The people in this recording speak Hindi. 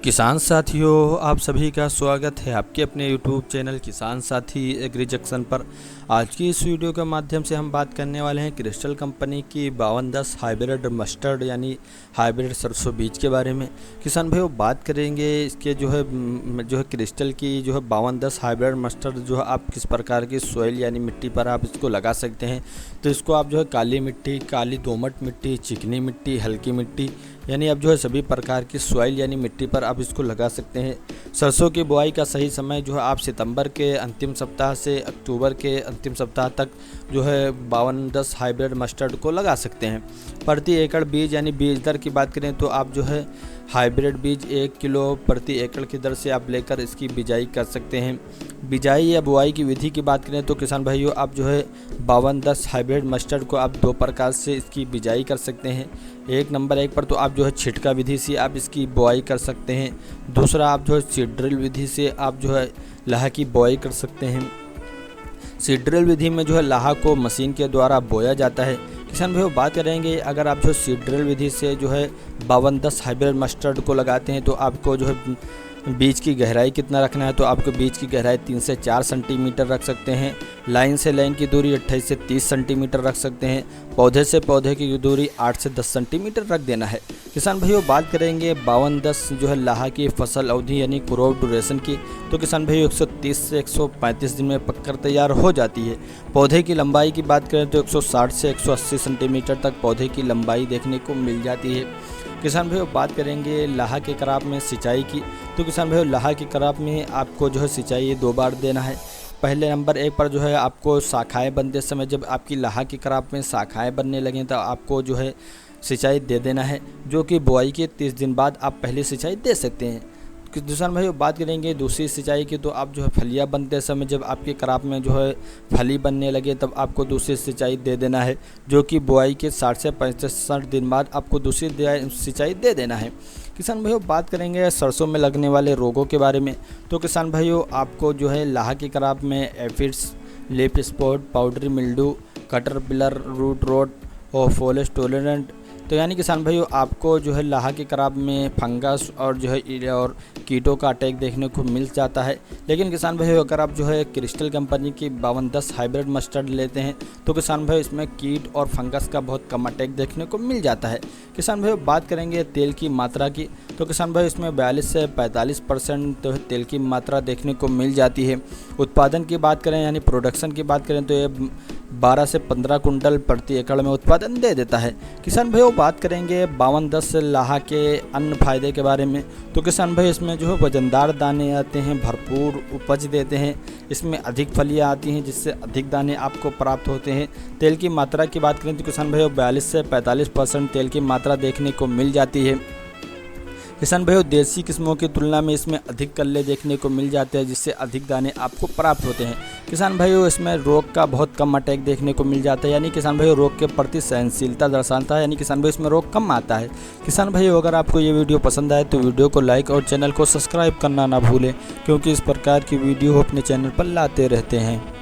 किसान साथियों, आप सभी का स्वागत है आपके अपने YouTube चैनल किसान साथी एग्री जंक्शन पर। आज की इस वीडियो के माध्यम से हम बात करने वाले हैं क्रिस्टल कंपनी की 5210 हाइब्रिड मस्टर्ड यानी हाइब्रिड सरसों बीज के बारे में। किसान भाइयों, बात करेंगे इसके जो है क्रिस्टल की जो है 5210 हाइब्रिड मस्टर्ड जो है आप किस प्रकार की सॉइल यानी मिट्टी पर आप इसको लगा सकते हैं। तो इसको आप जो है काली मिट्टी, काली दोमट मिट्टी, चिकनी मिट्टी, हल्की मिट्टी यानी आप जो है सभी प्रकार की सॉइल यानी मिट्टी पर आप इसको लगा सकते हैं। सरसों की बुआई का सही समय जो है आप सितंबर के अंतिम सप्ताह से अक्टूबर के अंतिम सप्ताह तक जो है 5210 हाइब्रिड मस्टर्ड को लगा सकते हैं। प्रति एकड़ बीज यानी बीज दर की बात करें तो आप जो है हाइब्रिड बीज 1 किलो प्रति एकड़ की दर से आप लेकर इसकी बिजाई कर सकते हैं। बिजाई या बुआई की विधि की बात करें तो किसान भाइयों, आप जो है 5210 हाइब्रिड मस्टर्ड को आप दो प्रकार से इसकी बिजाई कर सकते हैं। नंबर 1 पर तो आप जो है छिटका विधि से आप इसकी बुआई कर सकते हैं। दूसरा, आप जो है सीड ड्रिल विधि से आप जो है लाह की बुआई कर सकते हैं। सीड ड्रिल विधि में जो है लाह को मशीन के द्वारा बोया जाता है। किसान भाइयों, बात करेंगे अगर आप जो सीड ड्रिल विधि से जो है 5210 हाइब्रिड मस्टर्ड को लगाते हैं तो आपको जो है बीज की गहराई कितना रखना है, तो आपको बीज की गहराई 3 से 4 सेंटीमीटर रख सकते हैं। लाइन से लाइन की दूरी 28 से 30 सेंटीमीटर रख सकते हैं। पौधे से पौधे की दूरी 8 से 10 सेंटीमीटर रख देना है। किसान भाइयों, बात करेंगे 5210 जो है लाह की फसल अवधि यानी क्रॉप ड्यूरेशन की, तो किसान भाइयों 130 से 135 दिन में पककर तैयार हो जाती है। पौधे की लंबाई की बात करें तो 160 से 180 सेंटीमीटर तक पौधे की लंबाई देखने को मिल जाती है। किसान भाइयों, बात करेंगे लाह के क्रॉप में सिंचाई की, तो किसान भाइयों लाह के क्रॉप में आपको जो है सिंचाई 2 बार देना है। पहले नंबर 1 पर जो है आपको शाखाएं बनते समय जब आपकी लाह की क्रॉप में शाखाएं बनने लगें तो आपको जो है सिंचाई दे देना है, जो कि बुआई के 30 दिन बाद आप पहली सिंचाई दे सकते हैं। किसान भाइयों, बात करेंगे दूसरी सिंचाई की, तो आप जो है फलियां बनते समय जब आपके क्रॉप में जो है फली बनने लगे तब आपको दूसरी सिंचाई दे देना है, जो कि बुआई के 60 से 65 दिन बाद आपको दूसरी सिंचाई दे देना है। किसान भाइयों, बात करेंगे सरसों में लगने वाले रोगों के बारे में, तो किसान भाइयों आपको जो है लाह की क्रॉप में aphids, leaf spot, powdery mildew, caterpillar, root rot और फॉलेट टॉलरेंट, तो यानी किसान भाइयों आपको जो है लाह की क्रॉप में फंगस और जो है और कीटों का अटैक देखने को मिल जाता है। लेकिन किसान भाइयों अगर आप जो है क्रिस्टल कंपनी की 5210 हाइब्रिड मस्टर्ड लेते हैं तो किसान भाइयों इसमें कीट और फंगस का बहुत कम अटैक देखने को मिल जाता है। किसान भाइयों, बात करेंगे तेल की मात्रा की, तो किसान भाई इसमें 42 से 45% तो तेल की मात्रा देखने को मिल जाती है। उत्पादन की बात करें यानी प्रोडक्शन की बात करें तो ये 12 से 15 कुंटल प्रति एकड़ में उत्पादन दे देता है। किसान भाइयों, बात करेंगे 5210 लाह के अन्य फायदे के बारे में, तो किसान भाई इसमें जो है वजनदार दाने आते हैं, भरपूर उपज देते हैं, इसमें अधिक फलियां आती हैं जिससे अधिक दाने आपको प्राप्त होते हैं। तेल की मात्रा की बात करें तो किसान भाइयों 42 से 45% तेल की मात्रा देखने को मिल जाती है। किसान भाइयों, देसी किस्मों की तुलना में इसमें अधिक कल्ले देखने को मिल जाते हैं जिससे अधिक दाने आपको प्राप्त होते हैं। किसान भाइयों, इसमें रोग का बहुत कम अटैक देखने को मिल जाता है, यानी किसान भाइयों रोग के प्रति सहनशीलता दर्शाता है, यानी किसान भाई इसमें रोग कम आता है। किसान भाइयों, अगर आपको ये वीडियो पसंद आए तो वीडियो को लाइक और चैनल को सब्सक्राइब करना ना भूलें, क्योंकि इस प्रकार की वीडियो अपने चैनल पर लाते रहते हैं।